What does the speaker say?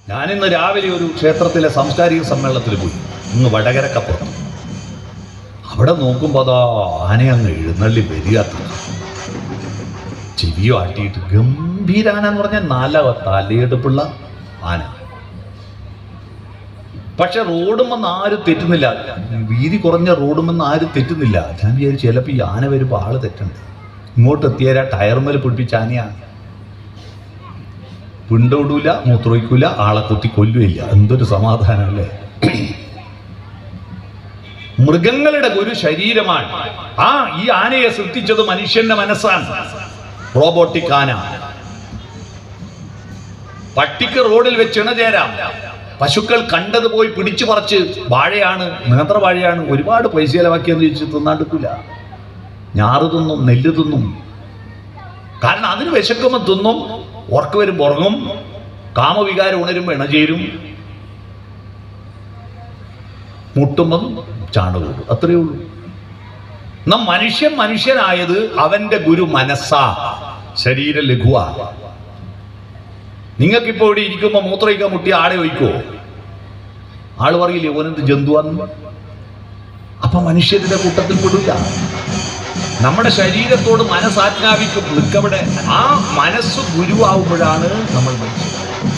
ഞാനിന്ന് രാവിലെ ഒരു ക്ഷേത്രത്തിലെ സാംസ്കാരിക സമ്മേളനത്തിൽ പോയി, ഇന്ന് വടകരക്കപ്പുറത്ത്. അവിടെ നോക്കുമ്പോൾ അതാ ആനയങ്ങ് എഴുന്നള്ളി വരികത്ത്, ചെവിയോ ആട്ടിയിട്ട് ഗംഭീരാന എന്ന് പറഞ്ഞാൽ നല്ല തലയെടുപ്പുള്ള ആന. പക്ഷെ റോഡുമെന്ന് ആരും തെറ്റുന്നില്ല, വീതി കുറഞ്ഞ റോഡുമെന്ന് ആരും തെറ്റുന്നില്ല. ഞാൻ വിചാരിച്ചു ചിലപ്പോൾ ഈ ആന വരുമ്പോൾ ആള് തെറ്റുണ്ട്. ഇങ്ങോട്ട് എത്തിയാൽ ടയർമേൽ പിടിപ്പിച്ച ആനയാണ്. പിണ്ടോടൂല, മൂത്രമൊഴിക്കൂല, ആളെ കുത്തി കൊല്ലുകയില്ല. എന്തൊരു സമാധാനമല്ലേ. മൃഗങ്ങളുടെ ഒരു ശരീരമാണ്. ഈ ആനയെ സൃഷ്ടിച്ചത് മനുഷ്യന്റെ മനസ്സാണ്. റോബോട്ടിക് ആന. പട്ടിക്ക് റോഡിൽ വെച്ച് ഇണചേരാം. പശുക്കൾ കണ്ടത് പോയി പിടിച്ചു പറിച്ച് വാഴയാണ്, നേന്ത്രവാഴയാണ്, ഒരുപാട് പൈസ ചെലവാക്കിയെന്ന് ചോദിച്ച് തിന്നാണ്ടിക്കില്ല. ഞാറ് തിന്നും, നെല്ല് തിന്നും. കാരണം അതിന് വിശക്കുമ്പോൾ തിന്നും, ഉറക്ക് വരുമ്പോൾ ഉറങ്ങും, കാമവികാരം ഉണരുമ്പോൾ ഇണചേരും, മുട്ടുമ്പം ചാണകം. അത്രയേ ഉള്ളൂ. നാം മനുഷ്യനായത് അവന്റെ ഗുരു മനസ്സാ, ശരീര ലഘുവാ. നിങ്ങൾക്കിപ്പോ ഇവിടെ ഇരിക്കുമ്പോ മൂത്രമൊഴിക്കാൻ മുട്ടിയ ആടെ ഒഴിക്കോ? ആള് പറയില്ലേ ഓനെന്ത് ജന്തുവാന്ന്? അപ്പൊ മനുഷ്യരുടെ കൂട്ടത്തിൽ പെടില്ല. നമ്മുടെ ശരീരത്തോട് മനസ്സാജ്ഞാപിക്കും നിൽക്കവിടെ. ആ മനസ്സ് ഗുരുവാകുമ്പോഴാണ് നമ്മൾ മനുഷ്യർ.